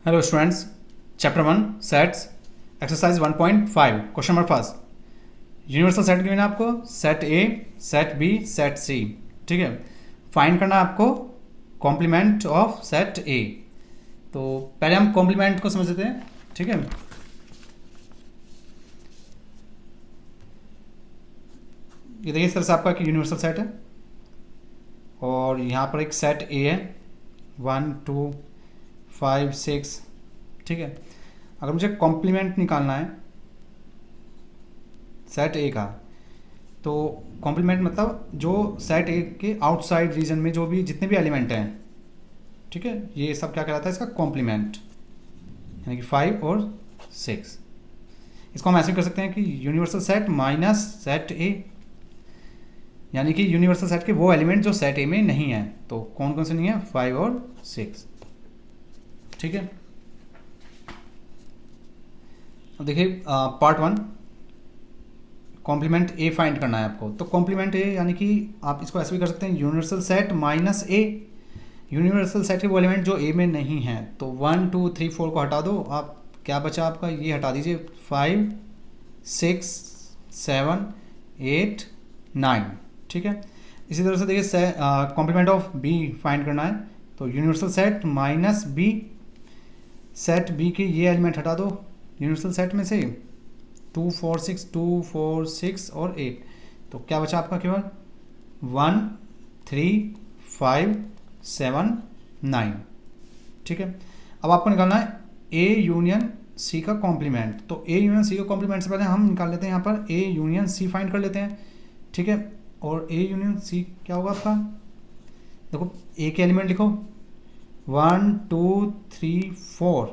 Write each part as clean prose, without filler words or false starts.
Hello students, chapter 1 sets exercise 1.5 question number first. Universal set given है आपको, set a, set b, set c. ठीक है, find करना है आपको कॉम्प्लीमेंट ऑफ सेट ए। तो पहले हम कॉम्प्लीमेंट को समझ लेते हैं। ठीक है, ये देखिए इस तरह से आपका एक यूनिवर्सल सेट है और यहाँ पर एक सेट ए है 1 2 5 6। ठीक है, अगर मुझे कॉम्प्लीमेंट निकालना है सेट ए का, तो कॉम्प्लीमेंट मतलब जो सेट ए के आउटसाइड रीजन में जो भी जितने भी एलिमेंट हैं, ठीक है, ये सब क्या कहलाता है इसका कॉम्प्लीमेंट, यानी कि 5 और 6। इसको हम ऐसे कर सकते हैं कि यूनिवर्सल सेट माइनस सेट ए, यानी कि यूनिवर्सल सेट के वो एलिमेंट जो सेट ए में नहीं है। तो कौन कौन से नहीं है? 5 और 6। ठीक है, अब देखिए पार्ट 1, कॉम्प्लीमेंट ए फाइंड करना है आपको। तो कॉम्प्लीमेंट ए यानी कि आप इसको ऐसे भी कर सकते हैं, यूनिवर्सल सेट माइनस ए, यूनिवर्सल सेट के वो एलिमेंट जो ए में नहीं है। तो 1 2 3 4 को हटा दो, आप क्या बचा आपका, ये हटा दीजिए, 5 6 7 8 9। ठीक है, इसी तरह से देखिए कॉम्प्लीमेंट ऑफ बी फाइंड करना है। तो universal set minus B, set B के ये एलिमेंट हटा दो यूनिवर्सल सेट में से, 2 4 6 और 8। तो क्या बचा आपका, केवल 1 3 5 7 9। ठीक है, अब आपको निकालना है ए यूनियन सी का कॉम्प्लीमेंट। तो ए यूनियन सी का कॉम्प्लीमेंट से पहले हम निकाल लेते हैं यहाँ पर ए यूनियन सी फाइंड कर लेते हैं। ठीक है, और ए यूनियन सी क्या होगा आपका, देखो ए के एलिमेंट लिखो 1 2 3 4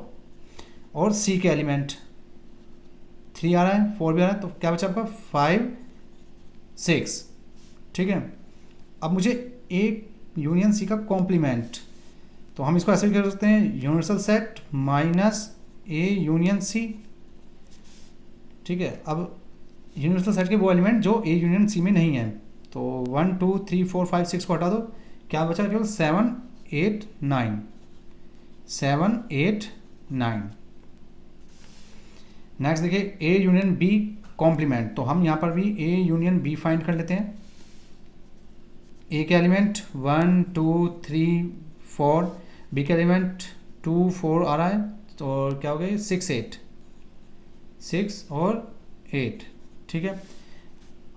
और सी के एलिमेंट 3 आ रहा है, 4 भी आ रहा है। तो क्या बचा आपका 5 6। ठीक है, अब मुझे ए यूनियन सी का कॉम्प्लीमेंट, तो हम इसको ऐसे भी कर सकते हैं, universal set minus A union C. ठीक है, अब यूनिवर्सल सेट के वो एलिमेंट जो ए यूनियन सी में नहीं है। तो 1 2 3 4 5 6 को हटा दो, क्या बचा केवल 7 8 9, 7 8 9। नेक्स्ट देखिए ए यूनियन बी कॉम्प्लीमेंट। तो हम यहाँ पर भी ए यूनियन बी फाइंड कर लेते हैं। ए के एलिमेंट 1 2 3 4, बी के एलिमेंट 2 4 आ रहा है, तो क्या हो गया 6 8, 6 और 8। ठीक है,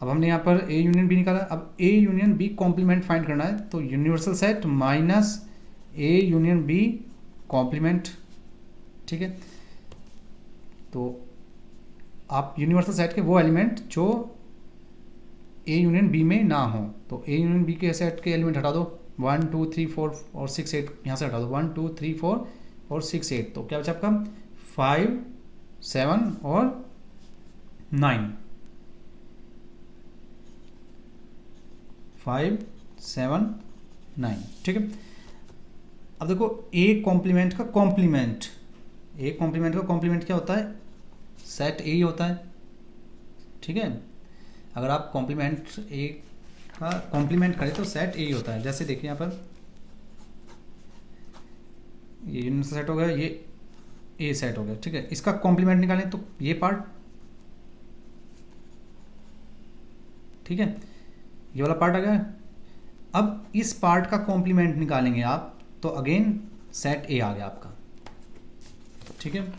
अब हमने यहाँ पर ए यूनियन बी निकाला। अब A union B complement find करना है। तो universal set minus A union B complement. ठीक है, तो आप यूनिवर्सल सेट के वो एलिमेंट जो ए यूनियन बी में ना हो, तो ए यूनियन बी के सेट के एलिमेंट हटा दो, 1 2 3 4 और 6 8 यहाँ से हटा दो, 1 2 3 4 और 6 8। तो क्या बचा आपका 5 7 और 9, 5 7 9। ठीक है, अब देखो ए कॉम्प्लीमेंट का कॉम्प्लीमेंट, ए कॉम्प्लीमेंट का कॉम्प्लीमेंट क्या होता है, सेट ए ही होता है। ठीक है, अगर आप कॉम्प्लीमेंट ए का कॉम्प्लीमेंट करें तो सेट ए ही होता है। जैसे देखिए यहाँ पर ये यूनिवर्सल सेट हो गया, ये ए सेट हो गया। ठीक है, इसका कॉम्प्लीमेंट निकालें तो ये पार्ट, ठीक है, ये वाला पार्ट आ गया। अब इस पार्ट का कॉम्प्लीमेंट निकालेंगे आप, तो अगेन सेट ए आ गया आपका। ठीक है,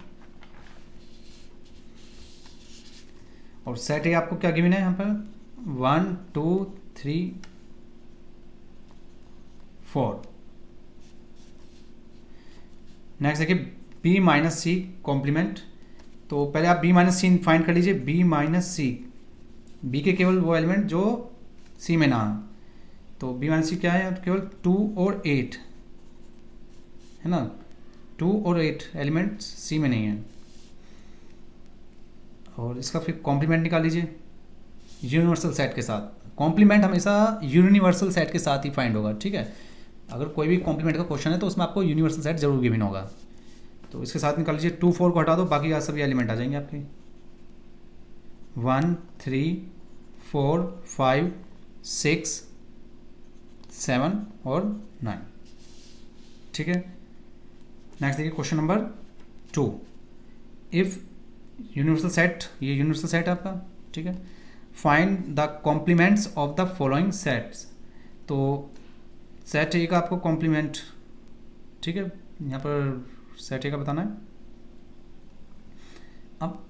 और सेट ए आपको क्या गिवन है यहाँ पर 1 2 3 4। नेक्स्ट देखिए बी माइनस सी कॉम्प्लीमेंट। तो पहले आप बी माइनस सी फाइंड कर लीजिए, बी माइनस सी, बी के केवल वो एलिमेंट जो सी में ना है। तो बी माइनस सी क्या है, केवल 2 और 8 है ना, 2 और 8 एलिमेंट सी में नहीं है। और इसका फिर कॉम्प्लीमेंट निकाल लीजिए यूनिवर्सल सेट के साथ। कॉम्प्लीमेंट हमेशा यूनिवर्सल सेट के साथ ही फाइंड होगा। ठीक है, अगर कोई भी कॉम्प्लीमेंट का क्वेश्चन है तो उसमें आपको यूनिवर्सल सेट जरूर गिवन होगा। तो इसके साथ निकाल लीजिए, 2 4 को हटा दो, बाकी आज सभी एलिमेंट आ जाएंगे आपके, 1 3 4 5 6 7 और 9। ठीक है, नेक्स्ट देखिए question number 2 if universal set, ये यूनिवर्सल सेट है आपका, ठीक है। Find the complements of the following sets, तो सेट ए का आपको कॉम्प्लीमेंट, ठीक है, यहाँ पर सेट ए का बताना है। अब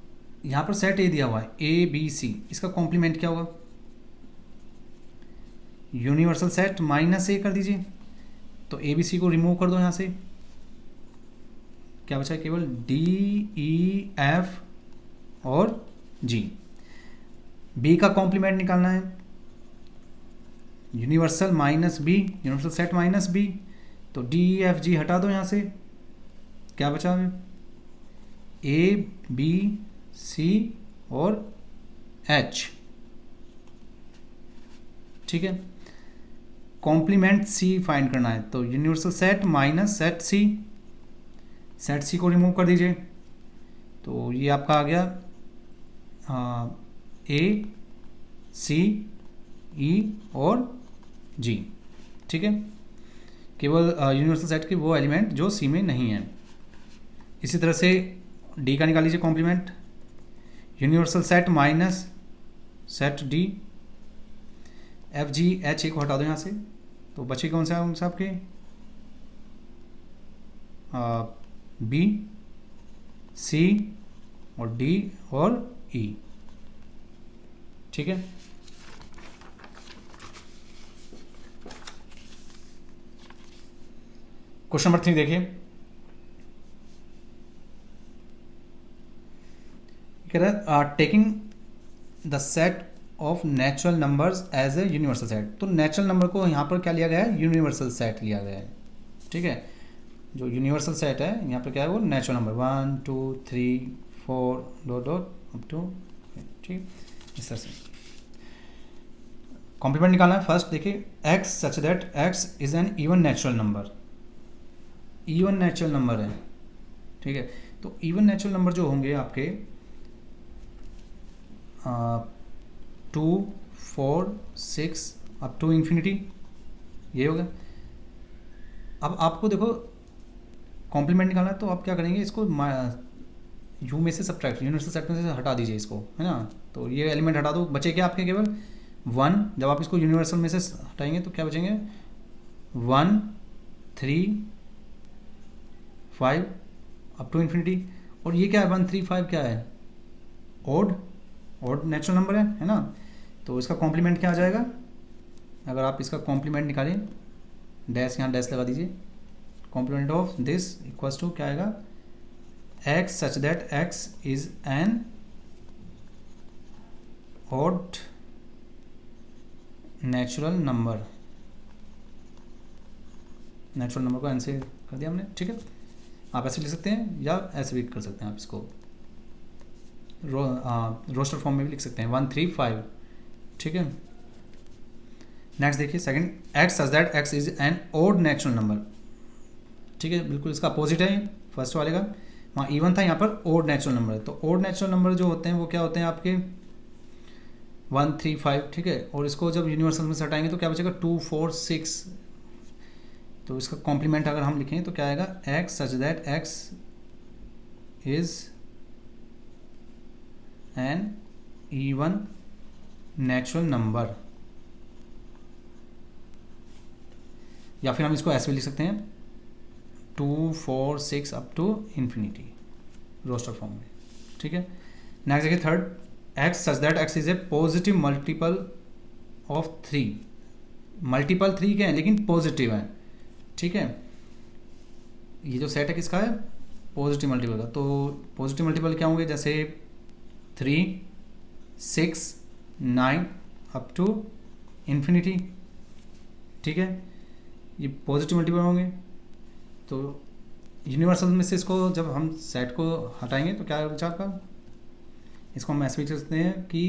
यहाँ पर सेट ए दिया हुआ है ए बी सी, इसका कॉम्प्लीमेंट क्या होगा, यूनिवर्सल सेट माइनस ए कर दीजिए, तो ए बी सी को रिमूव कर दो यहाँ से, क्या बचा है, केवल डी ई एफ और जी। बी का कॉम्प्लीमेंट निकालना है, universal minus B, universal set minus B, तो डी ई एफ जी हटा दो यहाँ से, क्या बचा है, ए बी सी और एच, ठीक है। कॉम्प्लीमेंट सी फाइंड करना है, तो यूनिवर्सल सेट माइनस सेट सी, सेट सी को रिमूव कर दीजिए, तो ये आपका आ गया ए सी ई और जी, ठीक है। केवल यूनिवर्सल सेट के वो एलिमेंट जो सी में नहीं है। इसी तरह से डी का निकाल लीजिए complement, universal set minus set D, F G H A को हटा दो यहाँ से, तो बचे कौन सा आपके बी सी और डी और ई, ठीक है। क्वेश्चन नंबर 3 देखिए, कह रहा है taking the set of natural numbers as a universal set, तो नेचुरल नंबर को यहाँ पर क्या लिया गया है, यूनिवर्सल सेट लिया गया है, ठीक है। जो यूनिवर्सल सेट है यहाँ पर क्या है, वो natural number 1 2 3 4 dot dot up to, ठीक, इस तरह से कॉम्प्लीमेंट निकालना है। फर्स्ट देखिए, x such that x is an even natural number, even natural number है, ठीक है। तो इवन नेचुरल नंबर जो होंगे आपके 2 4 6 अप टू इन्फिनिटी, ये हो गया। अब आपको देखो कॉम्प्लीमेंट निकालना है, तो आप क्या करेंगे, इसको यू में से सब्ट्रैक्ट, यूनिवर्सल सेट में से हटा दीजिए इसको, है ना। तो ये एलिमेंट हटा दो, बचे क्या आपके केवल 1, जब आप इसको यूनिवर्सल में से हटाएंगे तो क्या बचेंगे 1 3 5 अप टू इन्फिनिटी, और ये क्या है 1 3 5 क्या है, ओड नेचुरल नंबर है ना। तो इसका कॉम्प्लीमेंट क्या आ जाएगा, अगर आप इसका कॉम्प्लीमेंट निकालें, डैश यहाँ डैश लगा दीजिए, complement of this equals to क्या आएगा, x such that x is an odd natural number, natural number को एन से कर दिया हमने, ठीक है। आप ऐसे लिख सकते हैं या ऐसे भी कर सकते हैं, आप इसको रोस्टर फॉर्म में भी लिख सकते हैं 1 3 5, ठीक है। नेक्स्ट देखिए second, x such that x is an odd natural number, ठीक है, बिल्कुल इसका अपोजिट है फर्स्ट वाले का, वहाँ इवन था, यहाँ पर ओड नेचुरल नंबर है। तो ओड नेचुरल नंबर जो होते हैं वो क्या होते हैं आपके 1 3 5, ठीक है। और इसको जब यूनिवर्सल में से हटाएंगे तो क्या बचेगा 2 4 6, तो इसका कॉम्प्लीमेंट अगर हम लिखें तो क्या आएगा, x such that x is an even natural number, या फिर हम इसको ऐसे भी लिख सकते हैं 2 4 6 up to infinity roster form में, ठीक है। नेक्स्ट देखिए third, x such that x is a positive multiple of 3, multiple 3 के हैं लेकिन पॉजिटिव है, ठीक है। ये जो सेट है किसका है, पॉजिटिव मल्टीपल का। तो पॉजिटिव मल्टीपल क्या होंगे, जैसे 3 6 9 अप टू इन्फिनिटी, ठीक है, ये पॉजिटिव मल्टीपल होंगे। तो यूनिवर्सल में से इसको जब हम सेट को हटाएंगे तो क्या बचा आपका, इसको हम ऐसे भी लिख सकते हैं कि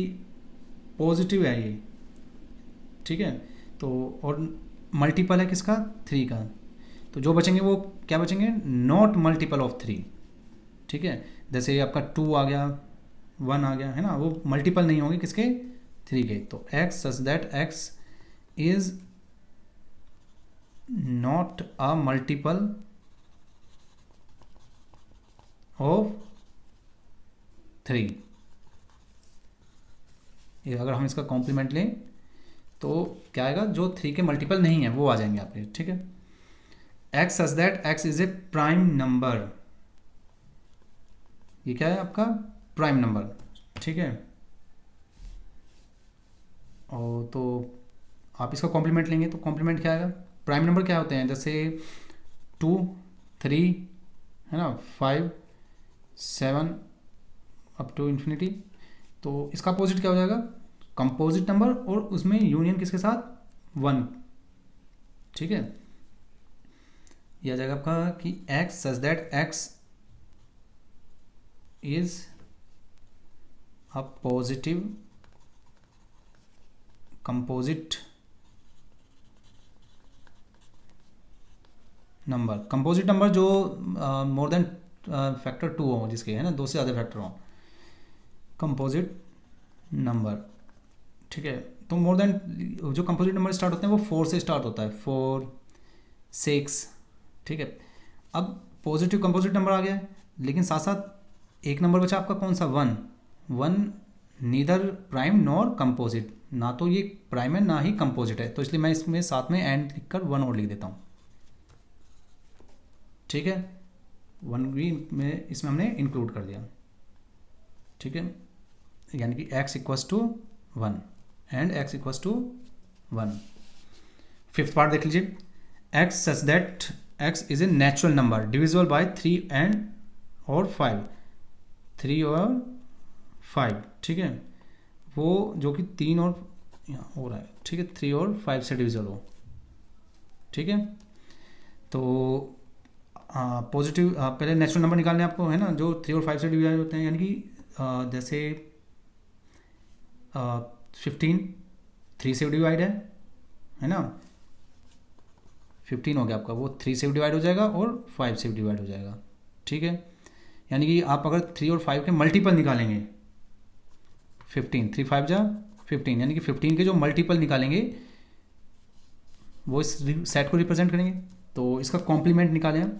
पॉजिटिव है ये, ठीक है। तो और मल्टीपल है किसका, 3 का, तो जो बचेंगे वो क्या बचेंगे, नॉट मल्टीपल ऑफ 3, ठीक है। जैसे आपका 2 आ गया 1 आ गया, है ना, वो मल्टीपल नहीं होंगे किसके, 3 के। तो x such that x is not a multiple of 3। ये अगर हम इसका कॉम्प्लीमेंट लें तो क्या आएगा, जो 3 के मल्टीपल नहीं है वो आ जाएंगे आपके, ठीक है। X such that x is A prime number, ये क्या है आपका प्राइम नंबर, ठीक है। और तो आप इसका कॉम्प्लीमेंट लेंगे तो कॉम्प्लीमेंट क्या आएगा, प्राइम नंबर क्या होते हैं, जैसे 2 3 है ना, 5 7 अप टू इन्फिनिटी। तो इसका अपोजिट क्या हो जाएगा, कंपोजिट नंबर, और उसमें यूनियन किसके साथ, 1, ठीक है। यह आ जाएगा आपका कि x such that x is a positive composite number. Composite number जो मोर देन फैक्टर 2 हो, जिसके है ना 2 से ज़्यादा फैक्टर हो, कंपोजिट नंबर, ठीक है। तो मोर देन जो कंपोजिट नंबर स्टार्ट होते हैं वो 4 से स्टार्ट होता है, 4 6, ठीक है। अब पॉजिटिव कंपोजिट नंबर आ गया है, लेकिन साथ साथ एक नंबर बचा आपका कौन सा, 1 नीदर प्राइम नॉर कंपोजिट, ना तो ये प्राइम है ना ही कंपोजिट है, तो इसलिए मैं इसमें साथ में एंड लिखकर 1 और लिख देता हूँ, ठीक है। 1 भी में इसमें हमने इंक्लूड कर दिया, ठीक है। यानी कि x equals to 1 and x equals to 1। Fifth part देख लीजिए, x such that x is a natural number divisible by 3 and और 5, 3 और 5, ठीक है। वो जो कि 3 और यहाँ हो रहा है, ठीक है, 3 और 5 से डिविजिबल हो, ठीक है। तो पॉजिटिव पहले नेचुरल नंबर निकालने आपको है ना, जो 3 और 5 से डिवाइड होते हैं, यानी कि जैसे 15 3 से डिवाइड है ना, 15 हो गया आपका, वो 3 से डिवाइड हो जाएगा और 5 से डिवाइड हो जाएगा, ठीक है। यानी कि आप अगर 3 और 5 के मल्टीपल निकालेंगे, 15 3 5 जा 15, यानी कि 15 के जो मल्टीपल निकालेंगे वो इस सेट को रिप्रेजेंट करेंगे। तो इसका कॉम्प्लीमेंट निकालें हम,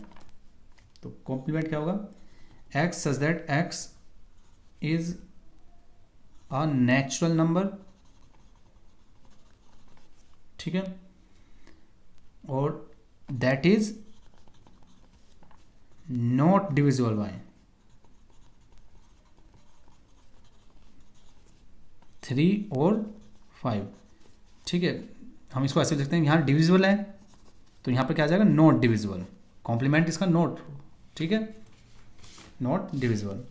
तो कॉम्प्लीमेंट क्या होगा, x such that x is a natural number, ठीक है, और that is not divisible by 3 और 5, ठीक है। हम इसको ऐसे लिखते हैं, यहाँ डिविजिबल है तो यहाँ पर क्या आ जाएगा, नॉट डिविजिबल, कॉम्प्लीमेंट इसका नॉट, ठीक है, नॉट डिविजिबल।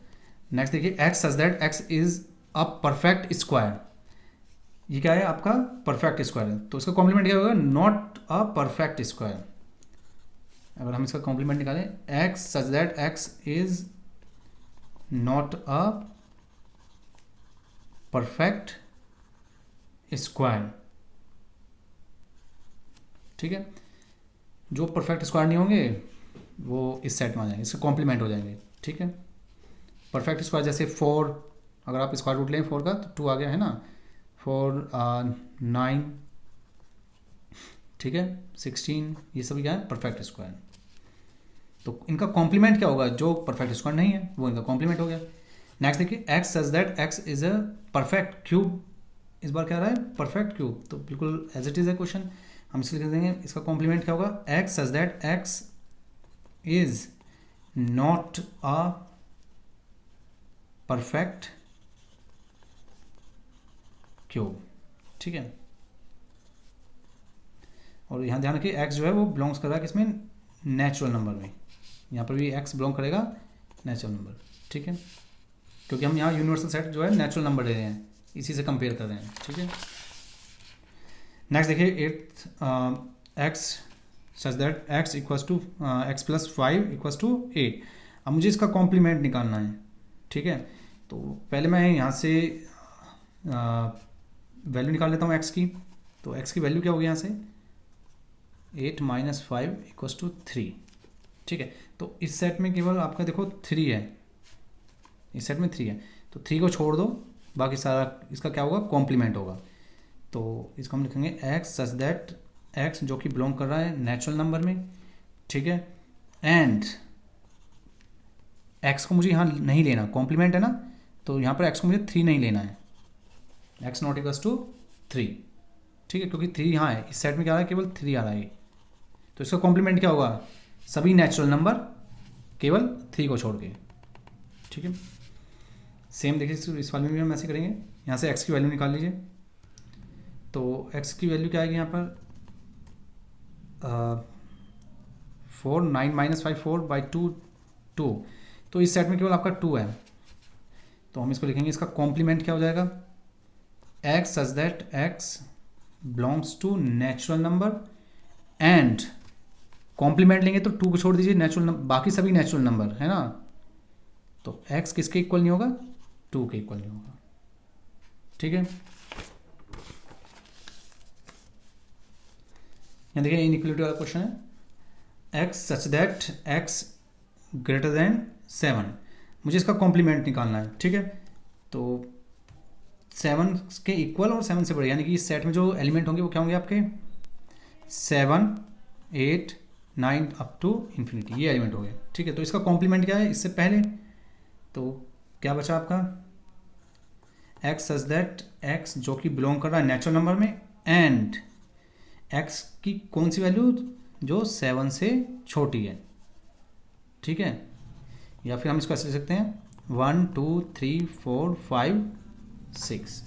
नेक्स्ट देखिए, x such that x is a perfect square, ये क्या है आपका परफेक्ट स्क्वायर है, तो इसका कॉम्प्लीमेंट क्या होगा, नॉट अ परफेक्ट स्क्वायर। अगर हम इसका कॉम्प्लीमेंट निकालें, x such that x is not a perfect square, ठीक है। जो परफेक्ट स्क्वायर नहीं होंगे वो इस सेट में आ जाएंगे, इसके कॉम्प्लीमेंट हो जाएंगे, ठीक है। परफेक्ट स्क्वायर जैसे 4, अगर आप स्क्वायर रूट लें 4 का तो 2 आ गया है ना, 4 9, ठीक है, 16, ये सभी क्या है परफेक्ट स्क्वायर। तो इनका कॉम्प्लीमेंट क्या होगा, जो परफेक्ट स्क्वायर नहीं है वो इनका कॉम्प्लीमेंट हो गया। नेक्स्ट देखिए, x such that x is a perfect cube, इस बार क्या आ रहा है परफेक्ट क्यूब, तो बिल्कुल एज इट इज़ है क्वेश्चन, हम इसलिए लिख देंगे, इसका कॉम्प्लीमेंट क्या होगा, x such that x is not a perfect cube, ठीक है। और यहाँ ध्यान रखिए, एक्स जो है वो बिलोंग्स कर रहा है किसमें, नेचुरल नंबर में, यहाँ पर भी एक्स बिलोंग करेगा नेचुरल नंबर, ठीक है, क्योंकि हम यहाँ यूनिवर्सल सेट जो है नेचुरल नंबर ले रहे हैं, इसी से कंपेयर कर रहे हैं, ठीक है। नेक्स्ट देखिए, 8 x such that x equals to x plus 5 equals to 8। अब मुझे इसका कॉम्प्लीमेंट निकालना है, ठीक है। तो पहले मैं यहाँ से वैल्यू निकाल लेता हूँ एक्स की, तो एक्स की वैल्यू क्या होगी यहाँ से, 8 माइनस 5 इक्वस टू 3, ठीक है। तो इस सेट में केवल आपका देखो 3 है, इस सेट में 3 है, तो 3 को छोड़ दो, बाकी सारा इसका क्या होगा, कॉम्प्लीमेंट होगा। तो इसको हम लिखेंगे एक्स सच दैट एक्स जो कि बिलोंग कर रहा है नेचुरल नंबर में, ठीक है, एंड एक्स को मुझे यहाँ नहीं लेना, कॉम्प्लीमेंट है ना, तो यहाँ पर एक्स को मुझे 3 नहीं लेना है, एक्स नॉट इक्वल्स टू 3, ठीक है, क्योंकि 3 यहाँ है, इस सेट में क्या आ रहा है, केवल 3 आ रहा है, तो इसका कॉम्प्लीमेंट क्या होगा, सभी नेचुरल नंबर केवल 3 को छोड़ के, ठीक है। सेम देखिए इस वाले में भी हम ऐसे करेंगे, यहाँ से x की वैल्यू निकाल लीजिए, तो x की वैल्यू क्या आएगी यहाँ पर 4, 9 माइनस 5 4/2 2, तो इस सेट में केवल आपका 2 है, तो हम इसको लिखेंगे, इसका कॉम्प्लीमेंट क्या हो जाएगा, x such that x belongs to natural number and complement लेंगे तो 2 को छोड़ दीजिए, नेचुरल नंबर बाकी सभी नेचुरल नंबर है ना, तो x किसके इक्वल नहीं होगा, 2 के इक्वल नहीं होगा, ठीक है। यहाँ देखिए इनइक्वलिटी वाला क्वेश्चन है, x such that x greater than 7, मुझे इसका कॉम्प्लीमेंट निकालना है, ठीक है, तो 7 के इक्वल और 7 से बड़े, यानी कि इस सेट में जो एलिमेंट होंगे वो क्या होंगे आपके 7 8 9 अप टू इन्फिनिटी, ये एलिमेंट हो गए, ठीक है। तो इसका कॉम्प्लीमेंट क्या है इससे पहले, तो क्या बचा आपका x सच दैट x जो कि बिलोंग कर रहा है नेचुरल नंबर में एंड x की कौन सी वैल्यू, जो 7 से छोटी है, ठीक है, या फिर हम इसको ऐसे लिख सकते हैं 1 2 3 4 5 6,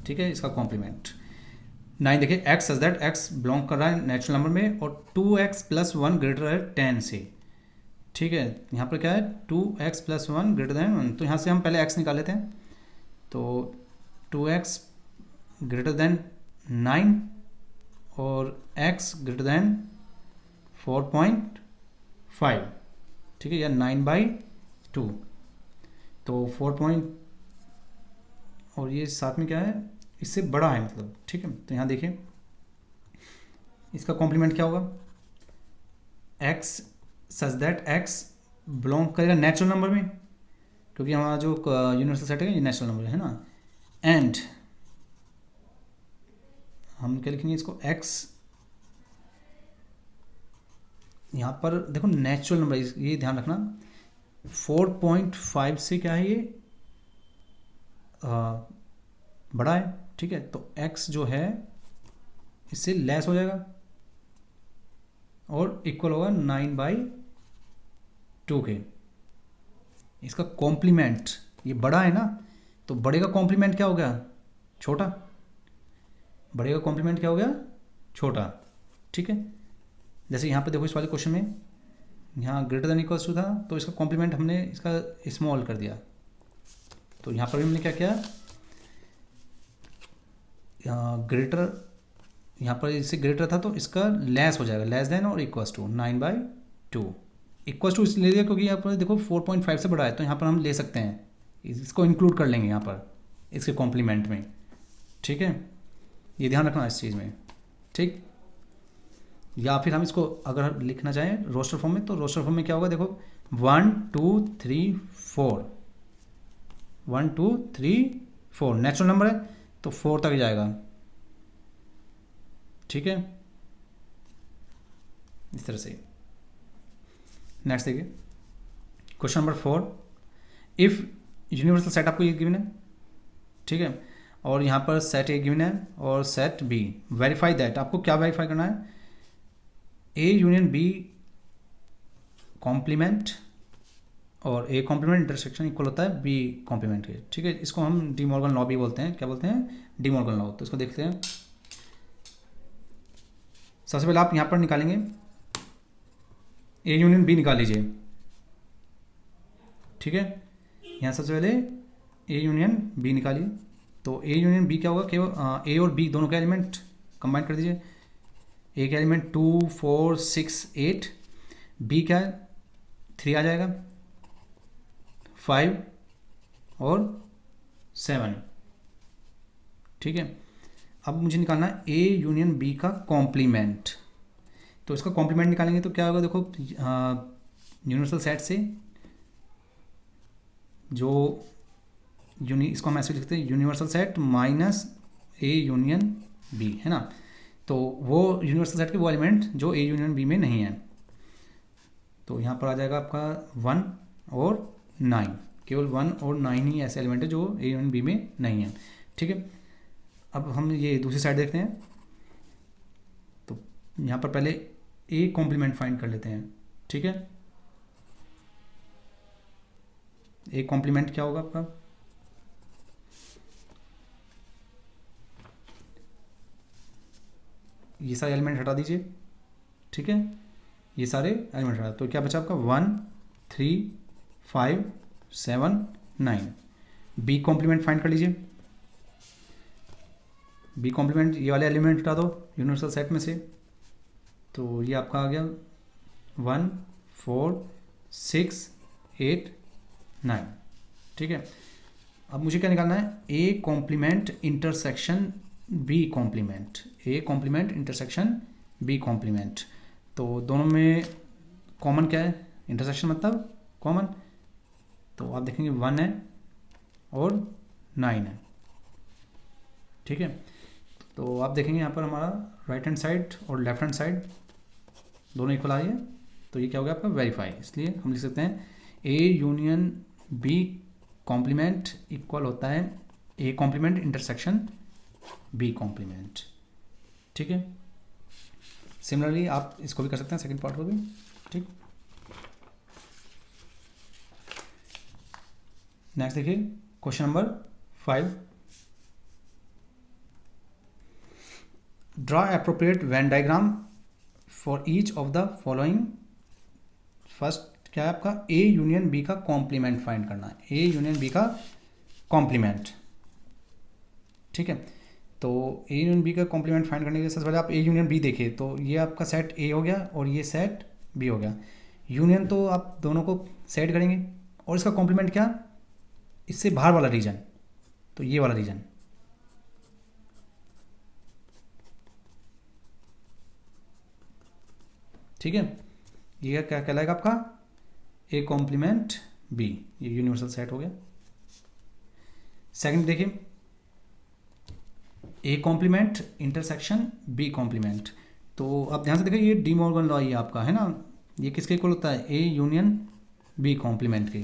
ठीक है, इसका कॉम्प्लीमेंट 9, देखिए x such that x belong कर रहा है नेचुरल नंबर में और 2x + 1 ग्रेटर है 10 से, ठीक है, यहाँ पर क्या है 2x + 1 ग्रेटर देन 1, तो यहाँ से हम पहले x निकाल लेते हैं, तो 2x ग्रेटर देन 9 और x ग्रेटर देन 4.5, ठीक है, या 9/2, तो 4 और ये साथ में क्या है इससे बड़ा है मतलब, ठीक है, तो यहाँ देखिए इसका कॉम्प्लीमेंट क्या होगा, x such that x belong करेगा नेचुरल नंबर में, क्योंकि हमारा जो यूनिवर्सल सेट है ये नेचुरल नंबर है ना, एंड हम क्या लिखेंगे इसको x, यहाँ पर देखो नेचुरल नंबर, ये ध्यान रखना 4.5 से क्या है ये बड़ा है, ठीक है, तो x जो है इससे लेस हो जाएगा और इक्वल होगा 9/2 के, इसका कॉम्प्लीमेंट ये बड़ा है ना, तो बड़े का कॉम्प्लीमेंट क्या हो गया, छोटा, बड़े का कॉम्प्लीमेंट क्या हो गया, छोटा, ठीक है। जैसे यहाँ पे देखो इस वाले क्वेश्चन में यहाँ ग्रेटर देन इक्वल्स टू था, तो इसका कॉम्प्लीमेंट हमने इसका स्मॉल कर दिया, तो यहाँ पर भी हमने क्या किया, ग्रेटर, यहाँ पर इससे ग्रेटर था तो इसका लेस हो जाएगा, लेस देन और इक्वल्स टू 9/2, इक्वल्स टू इसलिए दिया क्योंकि यहाँ पर देखो 4.5 से बड़ा है, तो यहाँ पर हम ले सकते हैं, इसको इंक्लूड कर लेंगे यहाँ पर इसके कॉम्प्लीमेंट में, ठीक है, ये ध्यान रखना इस चीज़ में, ठीक। या फिर हम इसको अगर लिखना चाहें रोस्टर फॉर्म में, तो रोस्टर फॉर्म में क्या होगा, देखो 1 2 3 4 1 2 3 4 नेचुरल नंबर है तो 4 तक जाएगा, ठीक है, इस तरह से। नेक्स्ट देखिए question number 4, if universal set आपको ये गिवन है, ठीक है, और यहाँ पर सेट ए गिवन है और सेट बी, वेरीफाई दैट, आपको क्या वेरीफाई करना है, ए यूनियन बी कॉम्प्लीमेंट और ए कॉम्प्लीमेंट इंटरसेक्शन इक्वल होता है बी कॉम्प्लीमेंट के, ठीक है, इसको हम डी मॉर्गन लॉ भी बोलते हैं, क्या बोलते हैं, डी मॉर्गन लॉ। तो इसको देखते हैं, सबसे पहले आप यहाँ पर निकालेंगे ए यूनियन बी निकाल लीजिए, ठीक है, यहाँ सबसे पहले ए यूनियन बी निकालिए, तो ए यूनियन बी क्या होगा, केवल ए और बी दोनों का एलिमेंट कंबाइन कर दीजिए, ए का एलिमेंट 2 4 6 8, बी क्या है 3 आ जाएगा, 5 और 7, ठीक है। अब मुझे निकालना है ए यूनियन बी का कॉम्प्लीमेंट, तो इसका कॉम्प्लीमेंट निकालेंगे तो क्या होगा, देखो यूनिवर्सल सेट से जो इसको हम ऐसे लिखते हैं universal set minus A union B, है ना, तो वो यूनिवर्सल सेट के वो एलिमेंट जो ए यूनियन बी में नहीं है, तो यहाँ पर आ जाएगा आपका 1 और 9, केवल 1 और 9 ही ऐसे एलिमेंट है जो ए यूनियन बी में नहीं है। ठीक है, अब हम ये दूसरी साइड देखते हैं। तो यहाँ पर पहले ए कॉम्प्लीमेंट फाइंड कर लेते हैं। ठीक है, ए कॉम्प्लीमेंट क्या होगा आपका, ये सारे एलिमेंट हटा दीजिए। ठीक है, ये सारे एलिमेंट हटा, तो क्या बचा आपका 1 3 5 7 9। बी कॉम्प्लीमेंट फाइंड कर लीजिए। बी कॉम्प्लीमेंट, ये वाले एलिमेंट हटा दो यूनिवर्सल सेट में से, तो ये आपका आ गया 1 4 6 8 9। ठीक है, अब मुझे क्या निकालना है, A complement intersection B complement, A complement intersection B complement. तो दोनों में कॉमन क्या है, इंटरसेक्शन मतलब कॉमन, तो आप देखेंगे 1 है और 9 है। ठीक है, तो आप देखेंगे यहाँ पर हमारा राइट हैंड साइड और लेफ्ट हैंड साइड दोनों इक्वल आ रही है, तो ये क्या हो गया आपका वेरीफाई। इसलिए हम लिख सकते हैं A union B complement equal होता है A complement intersection B complement. ठीक है, सिमिलरली आप इसको भी कर सकते हैं, सेकंड पार्ट को भी। ठीक, नेक्स्ट देखिए question number 5, draw appropriate Venn diagram for each of the following. First क्या है आपका, ए यूनियन बी का कॉम्प्लीमेंट फाइंड करना है, ए यूनियन बी का कॉम्प्लीमेंट। ठीक है, तो ए यूनियन बी का कॉम्प्लीमेंट फाइंड करने के लिए सबसे पहले आप ए यूनियन बी देखिए, तो ये आपका सेट ए हो गया और ये सेट बी हो गया। यूनियन तो आप दोनों को सेट करेंगे और इसका कॉम्प्लीमेंट क्या, इससे बाहर वाला रीजन, तो ये वाला रीजन। ठीक है, ये क्या कहलाएगा आपका, ए कॉम्प्लीमेंट बी, ये यूनिवर्सल सेट हो गया। सेकंड देखिए, A complement intersection B complement, तो आप ध्यान से देखिए ये डी मॉर्गन लॉ ये आपका है ना, ये किसके इक्वल होता है, ए यूनियन बी कॉम्प्लीमेंट के।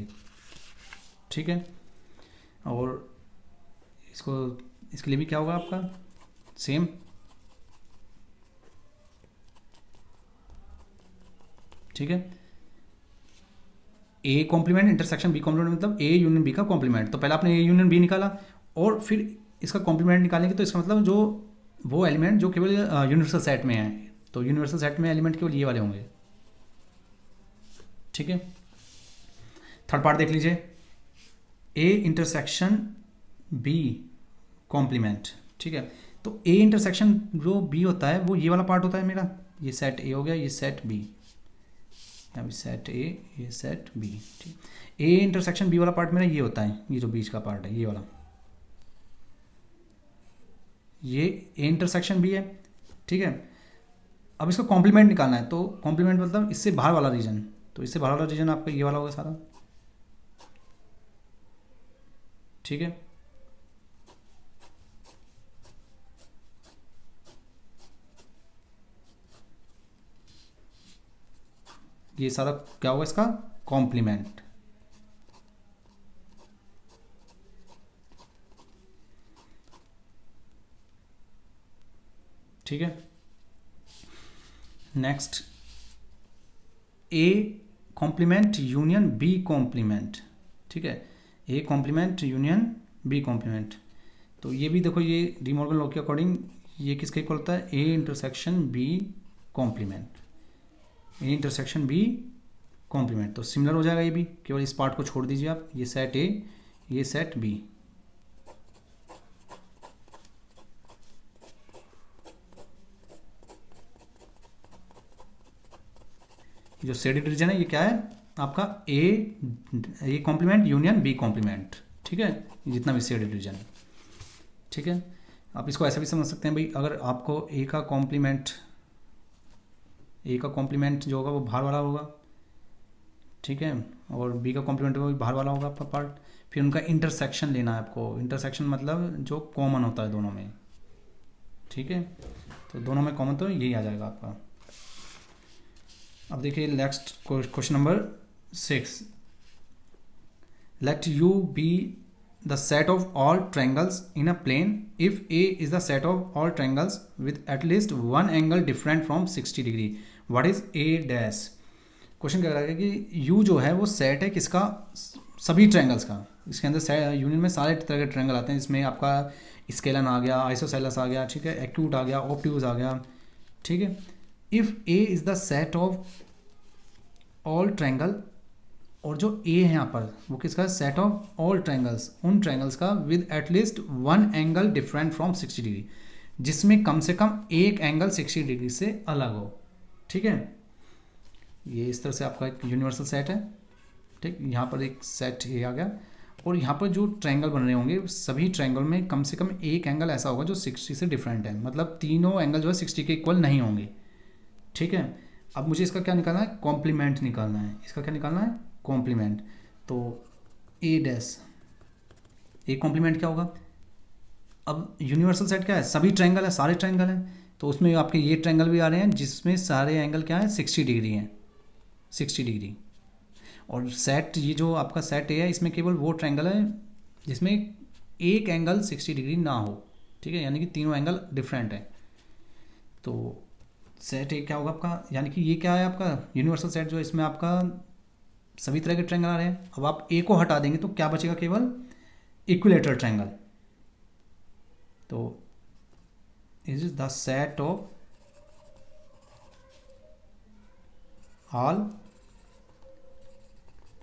ठीक है, और इसको इसके लिए भी क्या होगा आपका सेम। ठीक है, A complement intersection B complement मतलब ए यूनियन बी का कॉम्प्लीमेंट, तो पहले आपने ए यूनियन बी निकाला और फिर इसका कॉम्प्लीमेंट निकालेंगे, तो इसका मतलब जो वो एलिमेंट जो केवल यूनिवर्सल सेट में है, तो यूनिवर्सल सेट में एलिमेंट केवल ये वाले होंगे। ठीक है, थर्ड पार्ट देख लीजिए, ए इंटरसेक्शन बी कॉम्प्लीमेंट। ठीक है, तो ए इंटरसेक्शन जो बी होता है वो ये वाला पार्ट होता है मेरा, ये सेट ए हो गया, ये सेट बी, यहाँ भी सेट ए, ये सेट बी। ठीक, ए इंटरसेक्शन बी वाला पार्ट मेरा ये होता है, ये जो बीच का पार्ट है ये वाला, ये ए इंटरसेक्शन बी है। ठीक है, अब इसका कॉम्प्लीमेंट निकालना है, तो कॉम्प्लीमेंट मतलब इससे बाहर वाला रीजन, तो इससे बाहर वाला रीजन आपका ये वाला होगा सारा। ठीक है, ये सारा क्या होगा इसका कॉम्प्लीमेंट। ठीक है, next A complement union B complement. ठीक है, A complement union B complement, तो ये भी देखो ये डी मॉर्गन लॉ के अकॉर्डिंग ये किसके इक्वल होता है, A intersection B complement, A intersection B complement. तो सिमिलर हो जाएगा ये भी, केवल इस पार्ट को छोड़ दीजिए आप, ये सेट ए, ये सेट बी। जो शेडेड रीजन है ये क्या है आपका, A complement union B complement. ठीक है, जितना भी शेडेड रीजन है। ठीक है, आप इसको ऐसा भी समझ सकते हैं भाई, अगर आपको ए का कॉम्प्लीमेंट जो होगा वो बाहर वाला होगा। ठीक है, और बी का कॉम्प्लीमेंट वो बाहर वाला होगा आपका पार्ट, फिर उनका इंटरसेक्शन लेना है आपको। इंटरसेक्शन मतलब जो कॉमन होता है दोनों में। ठीक है, तो दोनों में कॉमन तो यही आ जाएगा आपका। अब देखिए next question number 6, let u be the set of all triangles in a plane if a is the set of all triangles with at least one angle different from 60 degree. what is a dash? Question कह रहा है कि u जो है वो set है किसका, सभी ट्रायंगल्स का. इसके अंदर यूनियन में सारे तरह के ट्रायंगल आते हैं, जिसमें आपका स्केलन आ गया, आइसोसेलेस आ गया, ठीक है, एक्यूट आ गया, ऑब्ट्यूज आ गया, ठीक है. If a is the set of all triangle, और जो a है यहाँ पर वो किसका, सेट ऑफ ऑल ट्रायंगल्स, उन ट्रायंगल्स का with at least one angle different from 60 degree, जिसमें कम से कम एक एंगल 60 डिग्री से अलग हो. ठीक है, ये इस तरह से आपका एक यूनिवर्सल सेट है. ठीक, यहाँ पर एक सेट ये आ गया, और यहाँ पर जो ट्रायंगल बन रहे होंगे सभी ट्रायंगल में कम से कम एक एंगल ऐसा होगा जो 60 से डिफरेंट है, मतलब तीनों एंगल जो है 60 के इक्वल नहीं होंगे. ठीक है, अब मुझे इसका क्या निकालना है, कॉम्प्लीमेंट निकालना है. इसका क्या निकालना है, कॉम्प्लीमेंट. तो ए डैश, ए कॉम्प्लीमेंट क्या होगा. अब यूनिवर्सल सेट क्या है, सभी ट्रायंगल है, सारे ट्रायंगल हैं, तो उसमें आपके ये ट्रायंगल भी आ रहे हैं जिसमें सारे एंगल क्या है, 60 डिग्री हैं, 60 डिग्री. और सेट, ये जो आपका सेट ए है, इसमें केवल वो ट्रायंगल है जिसमें एक एंगल 60 डिग्री ना हो. ठीक है, यानी कि तीनों एंगल डिफरेंट है. तो सेट ए क्या होगा आपका, यानी कि ये क्या है आपका यूनिवर्सल सेट, जो इसमें आपका सभी तरह के ट्रायंगल आ रहे हैं. अब आप ए को हटा देंगे तो क्या बचेगा, केवल इक्विलेटरल ट्रायंगल. तो is the set of all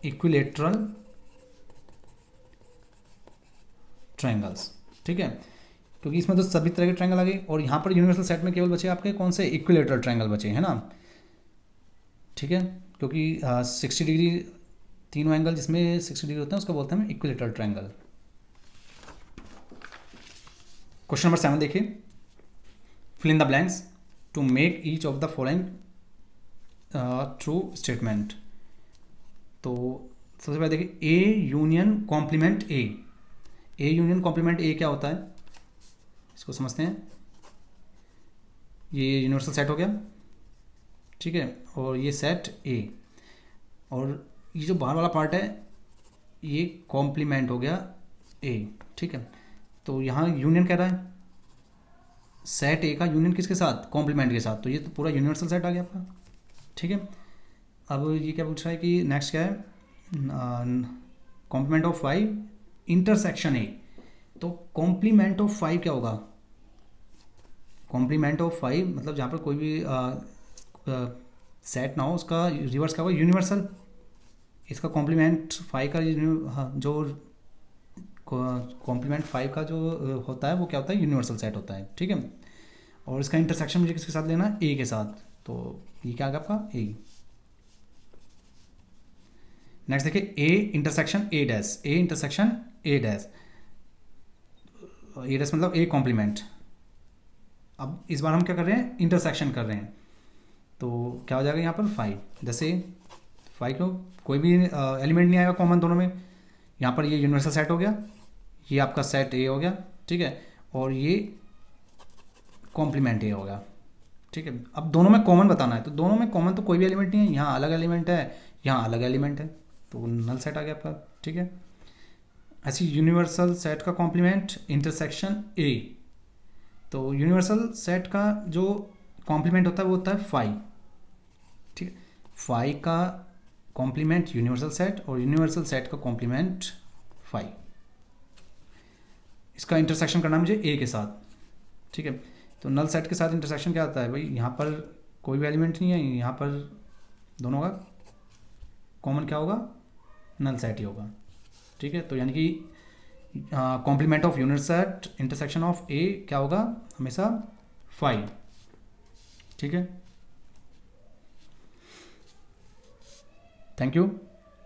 equilateral triangles. ठीक है, क्योंकि इसमें तो सभी तरह के ट्रायंगल आ गए, और यहाँ पर यूनिवर्सल सेट में केवल बचे आपके कौन से, इक्विलेटरल ट्रायंगल बचे हैं ना. ठीक है, क्योंकि 60 डिग्री, तीनों एंगल जिसमें 60 डिग्री होते हैं उसको बोलते हैं इक्विलेटरल ट्रायंगल. क्वेश्चन नंबर 7 देखिए, fill in the blanks to make each of the following true statement. तो सबसे पहले देखिए, A union complement A. A union complement A क्या होता है, इसको समझते हैं. ये यूनिवर्सल सेट हो गया, ठीक है, और ये सेट ए, और ये जो बाहर वाला पार्ट है ये कॉम्प्लीमेंट हो गया ए. ठीक है, तो यहाँ यूनियन कह रहा है सेट ए का यूनियन किसके साथ, कॉम्प्लीमेंट के साथ, तो ये तो पूरा यूनिवर्सल सेट आ गया आपका. ठीक है, अब ये क्या पूछ रहा है कि नेक्स्ट क्या है, कॉम्प्लीमेंट ऑफ 5 इंटरसेक्शन ए. तो कॉम्प्लीमेंट ऑफ 5 क्या होगा, कॉम्प्लीमेंट ऑफ 5 मतलब जहाँ पर कोई भी सेट ना हो उसका रिवर्स क्या होगा, यूनिवर्सल. इसका कॉम्प्लीमेंट 5 का हाँ, जो कॉम्प्लीमेंट 5 का जो होता है वो क्या होता है, यूनिवर्सल सेट होता है. ठीक है, और इसका इंटरसेक्शन मुझे किसके साथ लेना है, ए के साथ. तो ये क्या आ गया आपका, ए. नेक्स्ट देखिए, A intersection A dash, A intersection A dash, A dash मतलब ए कॉम्प्लीमेंट. अब इस बार हम क्या कर रहे हैं, इंटरसेक्शन कर रहे हैं, तो क्या हो जाएगा यहाँ पर 5. जैसे 5 को कोई भी एलिमेंट नहीं आएगा कॉमन दोनों में. यहाँ पर ये यूनिवर्सल सेट हो गया, ये आपका सेट ए हो गया. ठीक है, और ये कॉम्प्लीमेंट ए हो गया. ठीक है, अब दोनों में कॉमन बताना है, तो दोनों में कॉमन तो कोई भी एलिमेंट नहीं है, यहाँ अलग एलिमेंट है, यहाँ अलग एलिमेंट है, तो नल सेट आ गया आपका. ठीक है, ऐसी यूनिवर्सल सेट का कॉम्प्लीमेंट इंटरसेक्शन ए. तो यूनिवर्सल सेट का जो कॉम्प्लीमेंट होता है वो होता है 5. ठीक है, 5 का कॉम्प्लीमेंट यूनिवर्सल सेट, और यूनिवर्सल सेट का कॉम्प्लीमेंट 5. इसका इंटरसेक्शन करना है मुझे ए के साथ. ठीक है, तो नल सेट के साथ इंटरसेक्शन क्या आता है भाई, यहाँ पर कोई भी एलिमेंट नहीं है, यहाँ पर दोनों का कॉमन क्या होगा, नल सेट ही होगा. ठीक है, तो यानी कि complement of unit set intersection of a क्या होगा, हमेशा 5. ठीक है, थैंक यू.